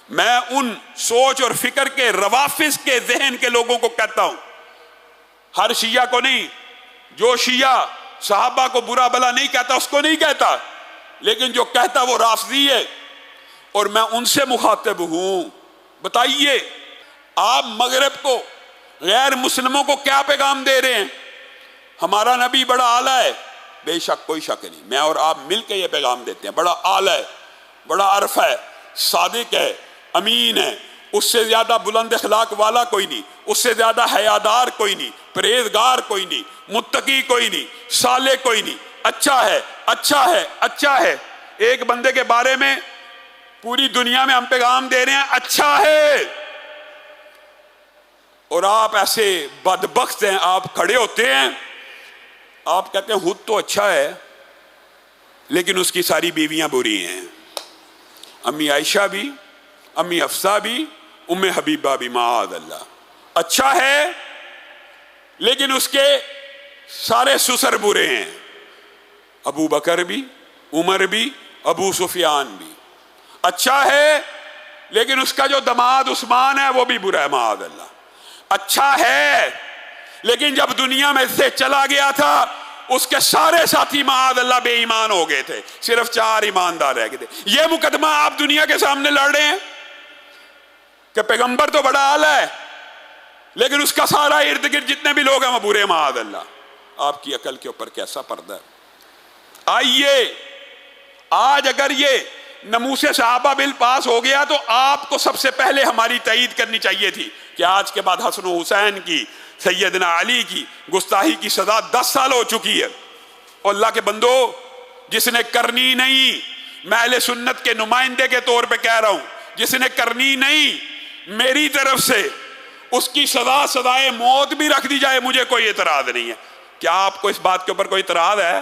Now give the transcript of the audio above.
میں ان سوچ اور فکر کے روافظ کے ذہن کے لوگوں کو کہتا ہوں، ہر شیعہ کو نہیں۔ جو شیعہ صحابہ کو برا بلا نہیں کہتا اس کو نہیں کہتا، لیکن جو کہتا وہ رافضی ہے، اور میں ان سے مخاطب ہوں۔ بتائیے آپ مغرب کو، غیر مسلموں کو کیا پیغام دے رہے ہیں؟ ہمارا نبی بڑا اعلیٰ ہے، بے شک کوئی شک نہیں، میں اور آپ مل کے یہ پیغام دیتے ہیں، بڑا اعلیٰ ہے، بڑا عرف ہے، صادق ہے، امین ہے، اس سے زیادہ بلند اخلاق والا کوئی نہیں، اس سے زیادہ حیادار کوئی نہیں، پرہیزگار کوئی نہیں، متقی کوئی نہیں، صالح کوئی نہیں، اچھا ہے، اچھا ہے، اچھا ہے۔ ایک بندے کے بارے میں پوری دنیا میں ہم پیغام دے رہے ہیں اچھا ہے، اور آپ ایسے بدبخت ہیں، آپ کھڑے ہوتے ہیں، آپ کہتے ہیں خود تو اچھا ہے لیکن اس کی ساری بیویاں بری ہیں، امی عائشہ بھی، امی حفصہ بھی، ام حبیبہ بھی، معاذ اللہ۔ اچھا ہے لیکن اس کے سارے سسر برے ہیں، ابو بکر بھی، عمر بھی، ابو سفیان بھی۔ اچھا ہے لیکن اس کا جو دماد عثمان ہے وہ بھی برا ہے، معاذ اللہ۔ اچھا ہے لیکن جب دنیا میں سے چلا گیا تھا اس کے سارے ساتھی معاذ اللہ بے ایمان ہو گئے تھے، صرف 4 ایماندار رہ گئے تھے۔ یہ مقدمہ آپ دنیا کے سامنے لڑ رہے ہیں کہ پیغمبر تو بڑا اعلیٰ ہے لیکن اس کا سارا ارد گرد جتنے بھی لوگ ہیں وہ برے، معاذ اللہ۔ آپ کی عقل کے اوپر کیسا پردہ ہے؟ آئیے آج اگر یہ ناموس صحابہ بل پاس ہو گیا تو آپ کو سب سے پہلے ہماری تائید کرنی چاہیے تھی کہ آج کے بعد حسن و حسین کی، سیدنا علی کی گستاخی کی سزا 10 سال ہو چکی ہے، اور اللہ کے بندو جس نے کرنی نہیں، میں اہل سنت کے نمائندے کے طور پہ کہہ رہا ہوں، جس نے کرنی نہیں میری طرف سے اس کی سزائے موت بھی رکھ دی جائے، مجھے کوئی اعتراض نہیں ہے۔ کیا آپ کو اس بات کے اوپر کوئی اعتراض ہے؟